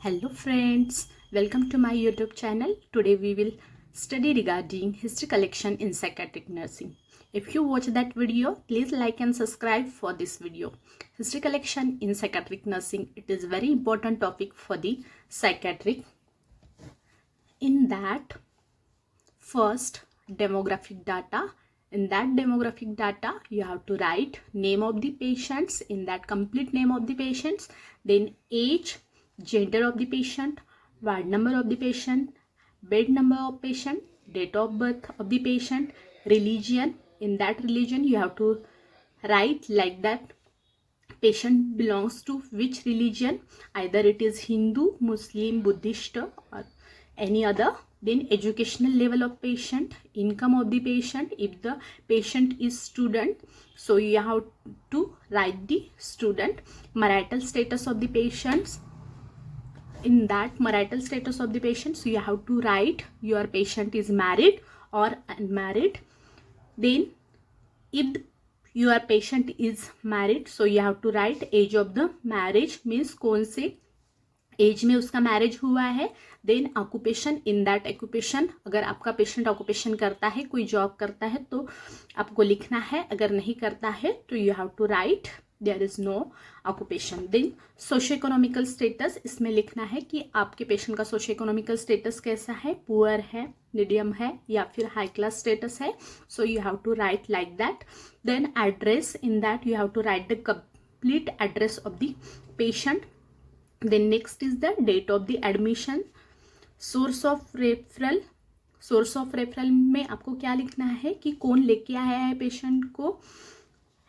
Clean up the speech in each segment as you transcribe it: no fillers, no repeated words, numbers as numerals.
Hello friends, welcome to my YouTube channel. Today we will study regarding history collection in psychiatric nursing. If you watch that video, please like and subscribe for this video. History collection in psychiatric nursing, it is very important topic for the psychiatric. In that, first demographic data. In that demographic data, you have to write name of the patients, in that complete name of the patients, then age, gender of the patient, ward number of the patient, bed number of patient, date of birth of the patient, religion. In that religion, you have to write like that patient belongs to which religion, either it is Hindu, Muslim, Buddhist or any other. Then educational level of patient, income of the patient. If the patient is student, so you have to write the student. Marital status of the patients. In that marital status of the patient, so you have to write your patient is married or unmarried. Then if your patient is married, so you have to write age of the marriage, means कौन से as में उसका marriage हुआ है. Then occupation, in that occupation, अगर आपका patient occupation करता है, कोई जॉब करता है तो आपको लिखना है, अगर नहीं करता है तो you have to write there is no occupation. Then socio economical status, इसमें लिखना है कि आपके पेशेंट का सोशो इकोनॉमिकल स्टेटस कैसा है, पुअर है, मीडियम है या फिर हाई क्लास स्टेटस है. So you have to write like that. Then address, in that you have to write the complete address of the patient. Then next is the date of the admission. Source of referral, source of referral में आपको क्या लिखना है कि कौन लेके आया है पेशेंट को,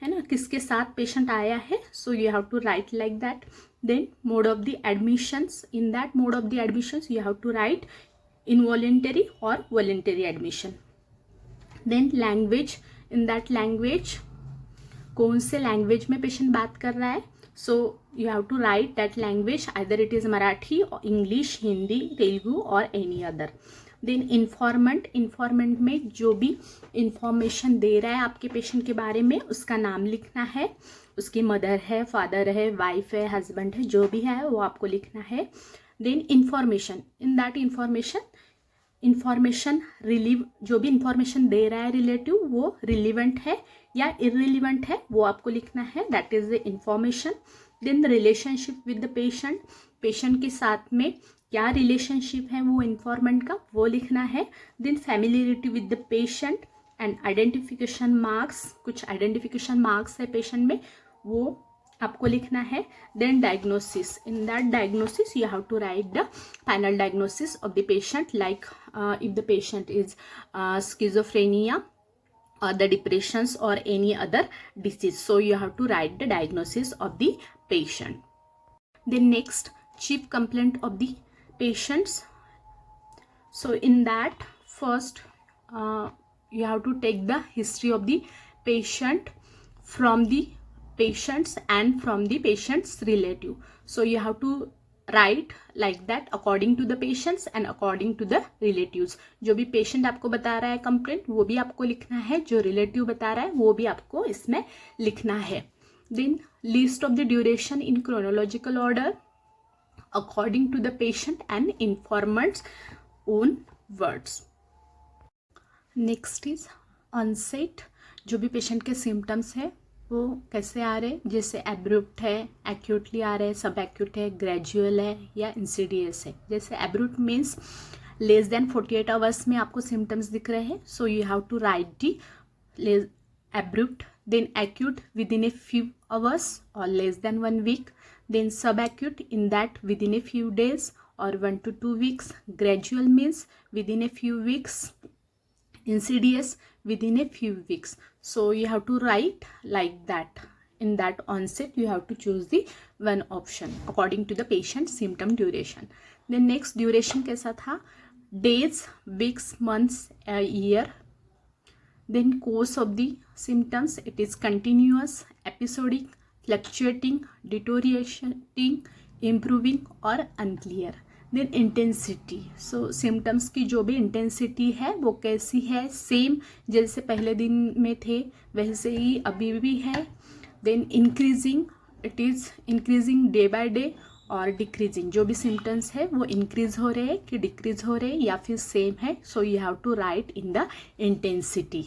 है ना, किसके साथ पेशेंट आया है. So you have to write like that. Then mode of the admissions, in that mode of the admissions you have to write involuntary और voluntary admission. Then language, in that language कौन से language में patient बात कर रहा है. So you have to write that language, either it is Marathi or English, Hindi, Telugu or any other. Then informant, informant में जो भी इंफॉर्मेशन दे रहा है आपके पेशेंट के बारे में, उसका नाम लिखना है, उसकी मदर है, फादर है, वाइफ है, हस्बैंड है, जो भी है वो आपको लिखना है. Then information, in that information relieve, जो भी इंफॉर्मेशन दे रहा है रिलेटिव, वो रिलीवेंट है या इररिलीवेंट है, वो आपको लिखना है, that is the information. Then relationship with the patient, patient के साथ में क्या रिलेशनशिप है वो इंफॉर्मेंट का, वो लिखना है. Then familiarity with the patient and identification marks, कुछ आइडेंटिफिकेशन मार्क्स है पेशेंट में, वो आपको लिखना है. Then diagnosis, in that diagnosis you have to write the final diagnosis of the patient, like if the patient is schizophrenia or the depressions or any other disease. So you have to write the diagnosis of the patient. Then next, chief complaint of the patients. So in that first you have to take the history of the patient from the patients and from the patient's relative. So you have to write like that according to the patients and according to the relatives. जो भी patient आपको बता रहा है complaint, वो भी आपको लिखना है, जो रिलेटिव बता रहा है वो भी आपको इसमें लिखना है. Then list of the duration in chronological order according to the patient and informants own words. Next is onset, जो भी पेशेंट के सिम्टम्स है वो कैसे आ रहे हैं, जैसे एब्रूप्ट है, एक्यूटली आ रहे हैं, सब एक्यूट है, ग्रेजुअल है या इंसीडियस है. जैसे abrupt means less than 48 hours में आपको सिम्टम्स दिख रहे हैं, so you have to write the abrupt. Then acute within a few hours और less than 1 week. Then sub acute, in that within a few days और 1 to 2 weeks. Gradual means within a few weeks. Insidious within a few weeks. So you have to write like that. In that onset you have to choose the one option according to the patient's symptom duration. Then next duration कैसा था, days, weeks, months, a year. Then course of the symptoms, it is continuous, episodic, fluctuating, deteriorating, improving or unclear. Then intensity, so symptoms की जो भी intensity है वो कैसी है, same जैसे पहले दिन में थे वैसे ही अभी भी है. Then increasing, it is increasing day by day और डिक्रीजिंग, जो भी सिम्टम्स है वो इंक्रीज हो रहे हैं कि डिक्रीज हो रहे हैं या फिर सेम है. So you have to write in the intensity.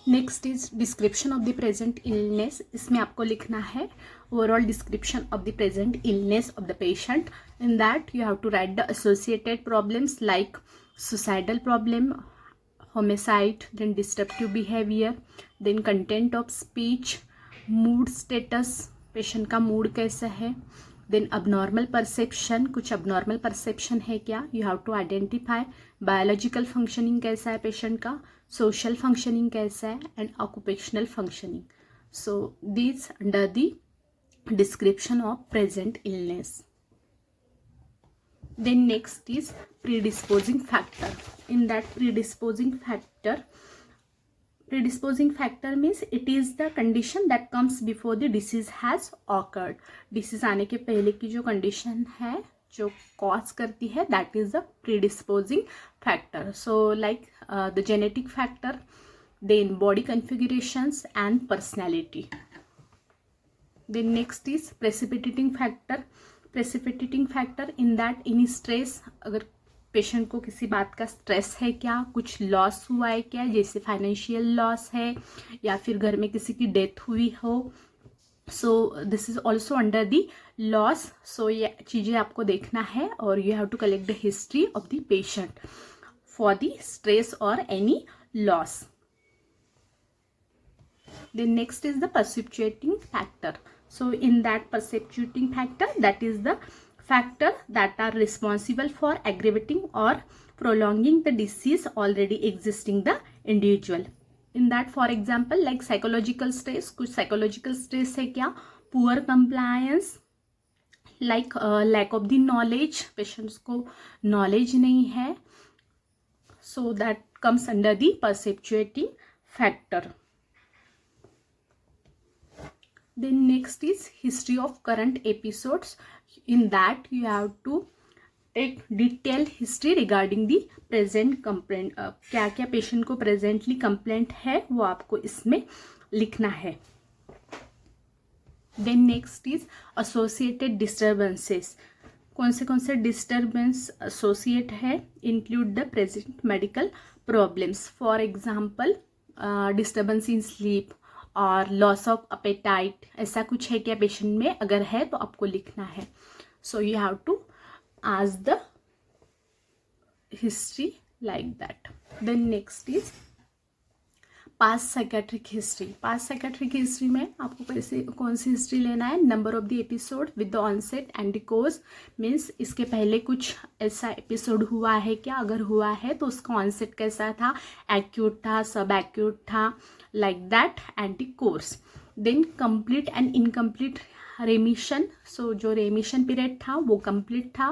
Next is description of the present illness. इसमें आपको लिखना है overall description of the present illness of the patient. In that you have to write the associated problems like suicidal problem, homicide, then disruptive behavior, then content of speech, mood status, patient का mood कैसा है, then abnormal perception, कुछ abnormal perception है क्या, you have to identify. Biological functioning कैसा है patient का, social functioning कैसा है, and occupational functioning. So this under the description of present illness. Then next is predisposing factor. In that predisposing factor means it is the condition that comes before the disease has occurred. disease आने के पहले की जो condition है जो cause करती है, that is the predisposing factor. So like the genetic factor, then body configurations and personality. Then next is precipitating factor. Precipitating factor in that any stress, अगर पेशेंट को किसी बात का स्ट्रेस है क्या, कुछ लॉस हुआ है क्या, जैसे फाइनेंशियल लॉस है या फिर घर में किसी की डेथ हुई हो. So this is also under the loss. So ये चीज़ें आपको देखना है और you have to collect the history of the patient for the stress और any loss. Then next is the precipitating factor. So in that precipitating factor, that is the factor that are responsible for aggravating or prolonging the disease already existing the individual. In that, for example, like psychological stress, कुछ psychological stress है क्या, poor compliance, like lack of the knowledge, patients को knowledge नहीं है, so that comes under the precipitating factor. Then next is history of current episodes. In that you have to take detailed history regarding the present complaint. क्या क्या patient को presently complaint है वो आपको इसमें लिखना है. Then next is associated disturbances. कौन से डिस्टर्बेंस एसोसिएट है, include the present medical problems. For example disturbance in sleep और लॉस ऑफ अपेटाइट, ऐसा कुछ है क्या पेशेंट में, अगर है तो आपको लिखना है. So you have to ask the history like that. Then next is past psychiatric history. Past psychiatric history में आपको कैसे कौन सी हिस्ट्री लेना है, number of the episode with the onset and the course, means इसके पहले कुछ ऐसा एपिसोड हुआ है क्या, अगर हुआ है तो उसका ऑनसेट कैसा था, एक्यूट था, सब एक्यूट था, like that, and the course. Then complete and incomplete remission. So जो remission period था वो complete था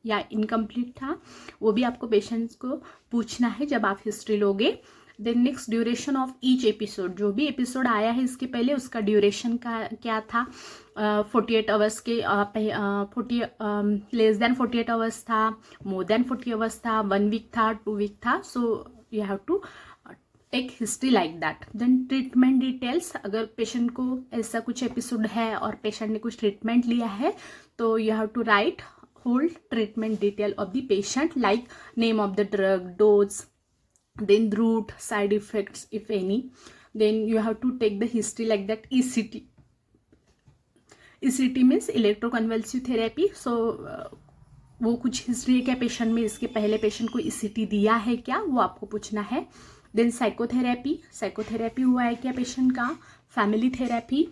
या incomplete था, वो भी आपको पेशेंट्स को पूछना है जब आप हिस्ट्री लोगे. Then next duration of each episode, जो भी एपिसोड आया है इसके पहले उसका ड्यूरेशन का क्या था, 48 आवर्स के 40 लेस देन 48 आवर्स था, मोर देन 40 आवर्स था, 1 वीक था, 2 वीक था. So you have to take history like that. Then treatment details, अगर पेशेंट को ऐसा कुछ एपिसोड है और पेशेंट ने कुछ ट्रीटमेंट लिया है तो you have to write whole treatment detail of the patient like name of the drug, dose, then route, side effects if any. Then you have to take the history like that. ECT means electroconvulsive therapy. So वो कुछ history है क्या patient में, इसके पहले patient को ECT दिया है क्या, वो आपको पूछना है. देन साइकोथेरेपी हुआ है क्या पेशेंट का, family therapy.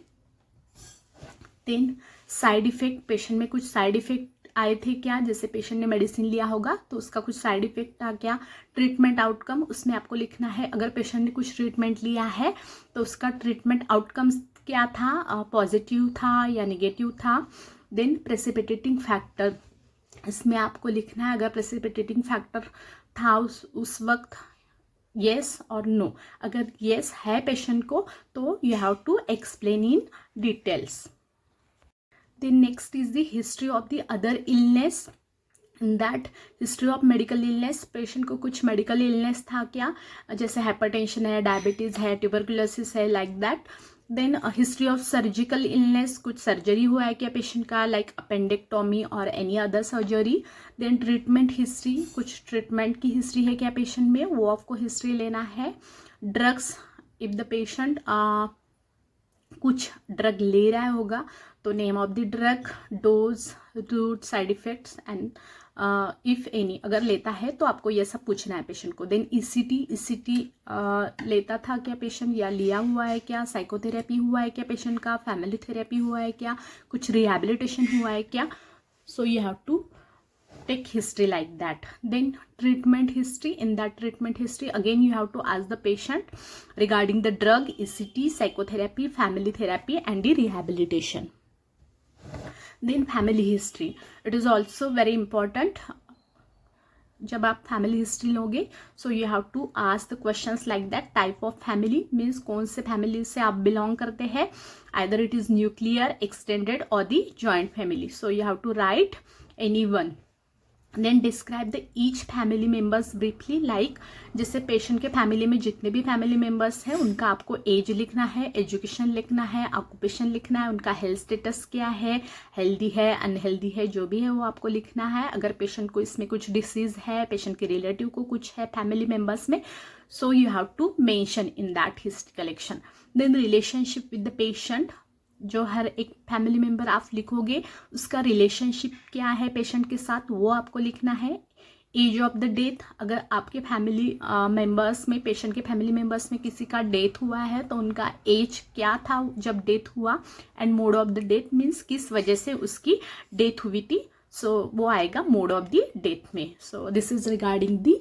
Then side effect, patient में कुछ साइड इफेक्ट आए थे क्या, जैसे पेशेंट ने मेडिसिन लिया होगा तो उसका कुछ साइड इफेक्ट था क्या. ट्रीटमेंट आउटकम, उसमें आपको लिखना है अगर पेशेंट ने कुछ ट्रीटमेंट लिया है तो उसका ट्रीटमेंट आउटकम्स क्या था, पॉजिटिव था या नेगेटिव था. देन प्रेसिपिटेटिंग फैक्टर, इसमें आपको लिखना है अगर प्रेसिपिटेटिंग फैक्टर था उस वक्त येस और नो. अगर येस है पेशेंट को तो you have to explain in details. Then next is the history of the other illness. In that history of medical illness, patient को कुछ मेडिकल इलनेस था क्या, जैसे हाइपरटेंशन है, डायबिटीज़ है, ट्यूबरकुलोसिस है, like that. Then history of surgical illness, कुछ surgery हुआ है क्या पेशेंट का, लाइक अपेंडेक्टोमी और any other surgery. Then treatment history, कुछ ट्रीटमेंट की हिस्ट्री है क्या पेशेंट में, वो आपको हिस्ट्री लेना है. ड्रग्स, इफ द पेशेंट कुछ ड्रग ले रहा होगा तो name of the drug, dose, route, side effects and if any, अगर लेता है तो आपको ये सब पूछना है पेशेंट को. देन ईसीटी लेता था क्या पेशेंट या लिया हुआ है क्या, साइकोथेरेपी हुआ है क्या पेशेंट का, फैमिली थेरेपी हुआ है क्या, कुछ रिहेबिलिटेशन हुआ है क्या. So you have to take history like that. Then treatment history, in that treatment history again you have to ask the patient regarding the drug, ECT, psychotherapy, family therapy and the rehabilitation. Then family history, it is also very important. जब आप family history लोगे so you have to ask the questions like that. Type of family means कौन से family से आप belong करते हैं, either it is nuclear, extended और the joint family. So you have to write any one. Then describe the each family members briefly, like जैसे patient के family में जितने भी फैमिली मेम्बर्स हैं उनका आपको एज लिखना है, एजुकेशन लिखना है, ऑक्यूपेशन लिखना है, उनका हेल्थ स्टेटस क्या है, हेल्दी है, अनहेल्दी है, जो भी है वो आपको लिखना है. अगर पेशेंट को इसमें कुछ डिसीज है, पेशेंट के रिलेटिव को कुछ है फैमिली मेम्बर्स में, so you have to mention in that history collection. Then relationship with the patient, जो हर एक फैमिली मेम्बर आप लिखोगे उसका रिलेशनशिप क्या है पेशेंट के साथ, वो आपको लिखना है. एज ऑफ द डेथ, अगर आपके फैमिली मेम्बर्स में, पेशेंट के फैमिली मेम्बर्स में किसी का डेथ हुआ है तो उनका एज क्या था जब डेथ हुआ. And mode of the death means किस वजह से उसकी डेथ हुई थी, सो वो आएगा मोड ऑफ द डेथ में. सो this is regarding the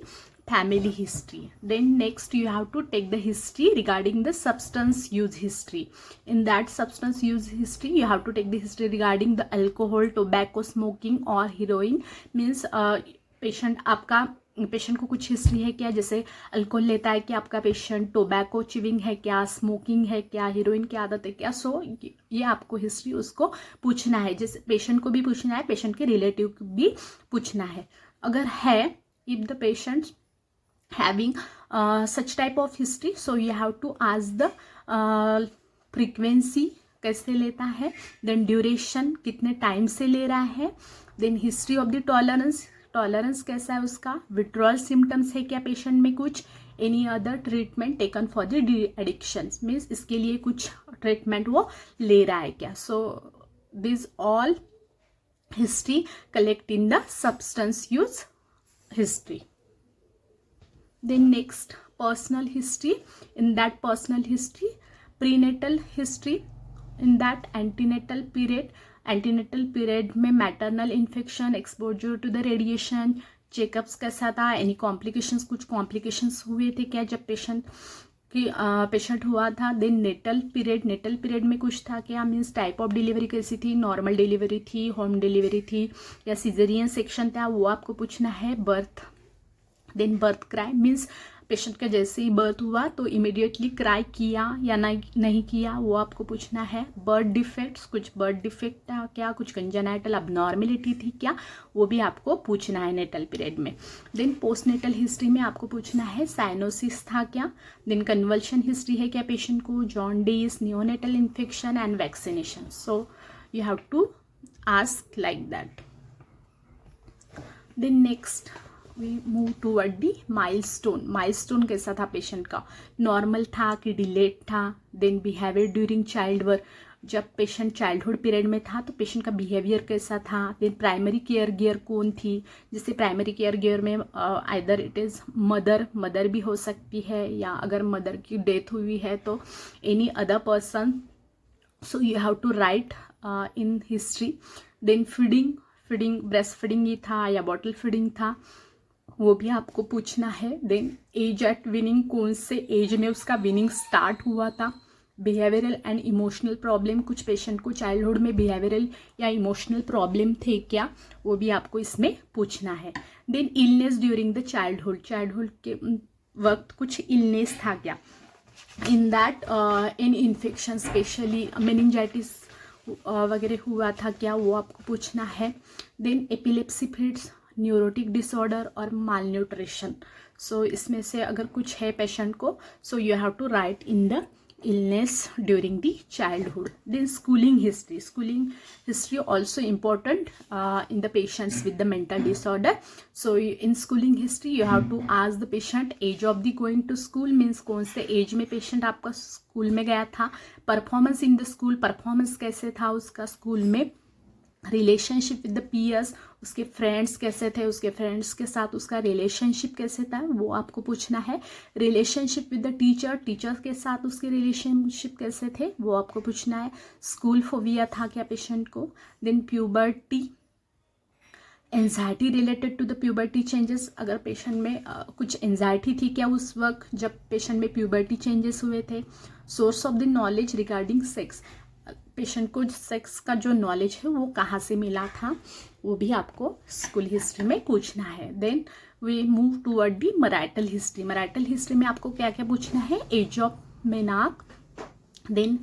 family history. Then next you have to take the history regarding the substance use history. In that substance use history you have to take the history regarding the alcohol, tobacco, smoking or heroin. Means patient को कुछ history है क्या, जैसे alcohol लेता है क्या आपका patient, tobacco chewing है क्या, स्मोकिंग है क्या, हीरोइन की आदत है क्या. सो ये आपको हिस्ट्री उसको पूछना है. जैसे पेशेंट को भी पूछना है, पेशेंट के रिलेटिव को भी पूछना है. अगर है, if the patient having such type of history, so you have to ask the frequency, कैसे लेता है, then duration, कितने टाइम से ले रहा है, then history of the tolerance, tolerance कैसा है उसका, withdrawal symptoms है क्या पेशेंट में कुछ, any other treatment taken for the addictions, means इसके लिए कुछ ट्रीटमेंट वो ले रहा है क्या. so these all history collect in the substance use history. Then next personal history. In that personal history, prenatal history, in that antenatal period में maternal infection, exposure to the radiation, checkups कैसा था, any complications, कुछ complications हुए थे क्या जब patient हुआ था. देन नेटल पीरियड में कुछ था क्या, मीन्स टाइप ऑफ डिलीवरी कैसी थी, नॉर्मल डिलीवरी थी, होम डिलीवरी थी या सीजरियन सेक्शन था, वो आपको पूछना है. Birth, then birth cry, means patient का जैसे ही बर्थ हुआ तो इमीडिएटली क्राई किया या नहीं किया, वो आपको पूछना है. बर्थ डिफेक्ट्स, कुछ बर्थ डिफेक्ट था क्या, कुछ कंजेनाइटल अबनॉर्मेलिटी थी क्या, वो भी आपको पूछना है नेटल पीरियड में. देन पोस्ट नेटल हिस्ट्री में आपको पूछना है साइनोसिस था क्या. देन कन्वल्शन हिस्ट्री है क्या पेशेंट को, jaundice, neonatal infection and vaccination. So you have to ask like that. Then next we move toward the milestone कैसा था पेशेंट का, नॉर्मल था कि डिलेड था. Then behaviour during child work, जब पेशेंट चाइल्डहुड पीरियड में था तो पेशेंट का बिहेवियर कैसा था. देन प्राइमरी केयर गियर कौन थी, जैसे प्राइमरी केयर गियर में आइदर इट इज़ मदर भी हो सकती है, या अगर मदर की डेथ हुई है तो any other person. So you have to write in history. Then feeding breast feeding ही था या बॉटल फीडिंग था, वो भी आपको पूछना है. देन एज एट विनिंग, कौन से एज में उसका विनिंग स्टार्ट हुआ था. बिहेवियरल एंड इमोशनल प्रॉब्लम, कुछ पेशेंट को चाइल्डहुड में बिहेवियरल या इमोशनल प्रॉब्लम थे क्या, वो भी आपको इसमें पूछना है. Then illness during the childhood के वक्त कुछ इलनेस था क्या. In that in infection specially meningitis वगैरह हुआ था क्या, वो आपको पूछना है. Then epilepsy fits, neurotic disorder और माल न्यूट्रिशन. सो इसमें से अगर कुछ है पेशेंट को, so you have to write in the illness during the childhood. Then schooling history also important in the patients with the mental disorder. So in schooling history you have to ask the patient age of the going to school, means कौन से as में patient आपका school में गया था, performance in the school, performance कैसे था उसका स्कूल में, रिलेशनशिप विद द पीयर्स, उसके फ्रेंड्स कैसे थे, उसके फ्रेंड्स के साथ उसका रिलेशनशिप कैसे था वो आपको पूछना है, रिलेशनशिप विद द टीचर के साथ उसके रिलेशनशिप कैसे थे वो आपको पूछना है, स्कूल फोबिया था क्या पेशेंट को, then puberty, anxiety related to the puberty changes, अगर पेशेंट में कुछ एंजाइटी थी क्या उस वक्त जब पेशेंट में प्यूबर्टी चेंजेस हुए थे, source of the knowledge regarding sex, patient को सेक्स का जो नॉलेज है वो कहाँ से मिला था वो भी आपको स्कूल हिस्ट्री में पूछना है. Then we move toward the marital history में आपको क्या क्या पूछना है, एज ऑफ मेनाक, then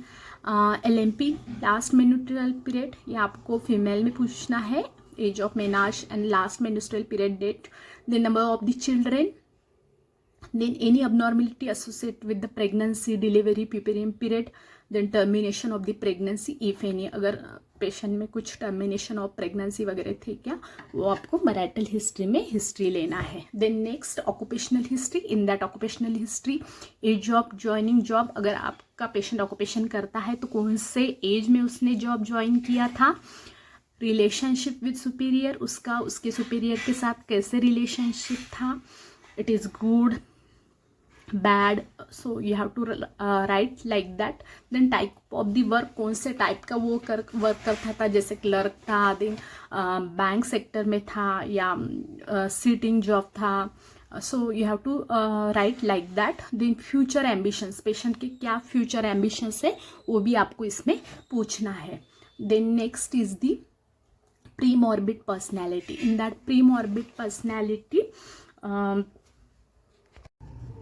LMP last menstrual period, ये आपको फीमेल में पूछना है, age of menarche and last menstrual period date, then number of the children, then any abnormality associated with the pregnancy, delivery, puerperium period, then termination of the pregnancy if any, अगर patient में कुछ termination of pregnancy वगैरह थे क्या वो आपको marital history में history लेना है. Then next occupational history, in that occupational history age of joining job, अगर आपका पेशेंट ऑक्यूपेशन करता है तो कौन से एज में उसने जॉब ज्वाइन किया था, रिलेशनशिप विद सुपीरियर, उसका उसके सुपीरियर के साथ कैसे रिलेशनशिप था, it is good bad, so you have to write like that. Then type of the work, कौन से टाइप का वो वर्क करता था, जैसे क्लर्क था, देन बैंक सेक्टर में था या सीटिंग जॉब था, so you have to write like that. Then future ambitions, patient के क्या फ्यूचर एम्बिशंस है वो भी आपको इसमें पूछना है. Then next is the premorbid personality, in that premorbid personality,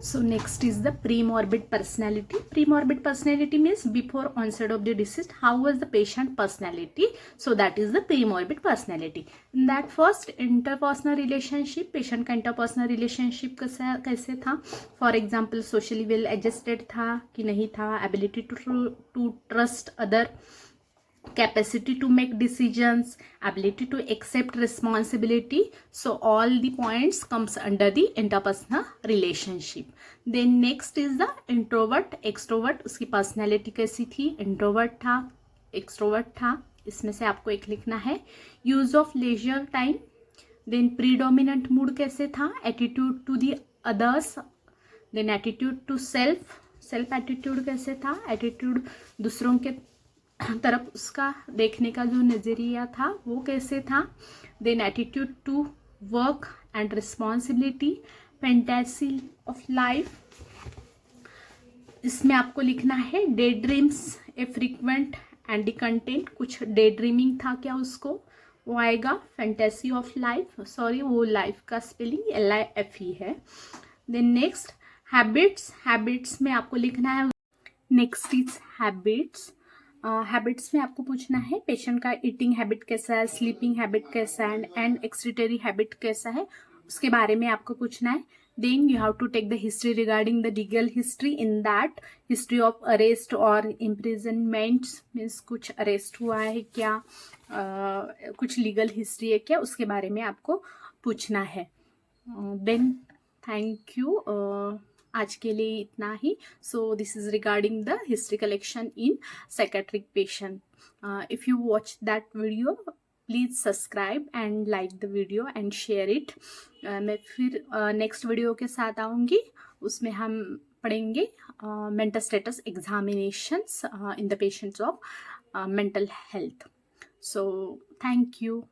so next is the premorbid personality. Premorbid personality means before onset of the disease how was the patient personality, so that is the premorbid personality. In that first interpersonal relationship, patient का interpersonal relationship कैसे था, for example socially well adjusted था कि नहीं था, ability to trust other, capacity to make decisions, ability to accept responsibility, so all the points comes under the interpersonal relationship. Then next is the introvert extrovert, उसकी personality कैसी थी, introvert था extrovert था, इसमें से आपको एक लिखना है. use of leisure time, then predominant mood कैसे था, attitude to the others, then attitude to self attitude कैसे था, attitude दूसरों के तरफ उसका देखने का जो नज़रिया था वो कैसे था. Then attitude to work and responsibility, fantasy of life, इसमें आपको लिखना है day dreams a frequent and the content, कुछ डे ड्रीमिंग था क्या उसको वो आएगा, फैंटेसी ऑफ लाइफ, सॉरी वो लाइफ का स्पेलिंग LIFE है. देन नेक्स्ट हैबिट्स में आपको लिखना है, नेक्स्ट इज हैबिट्स में आपको पूछना है पेशेंट का ईटिंग हैबिट कैसा है, स्लीपिंग हैबिट कैसा है एंड एक्सक्रीटरी हैबिट कैसा है, उसके बारे में आपको पूछना है. Then you have to take the history regarding the legal history, in that history of arrest और इम्प्रिजनमेंट्स, मीन्स कुछ अरेस्ट हुआ है क्या, कुछ लीगल हिस्ट्री है क्या, उसके बारे में आपको पूछना है. देन थैंक यू, आज के लिए इतना ही. So this is regarding the history collection in psychiatric patient. If you watch that video please subscribe and like the video and share it. मैं फिर नेक्स्ट वीडियो के साथ आऊँगी, उसमें हम पढ़ेंगे mental status examinations in the patients of mental health. So thank you.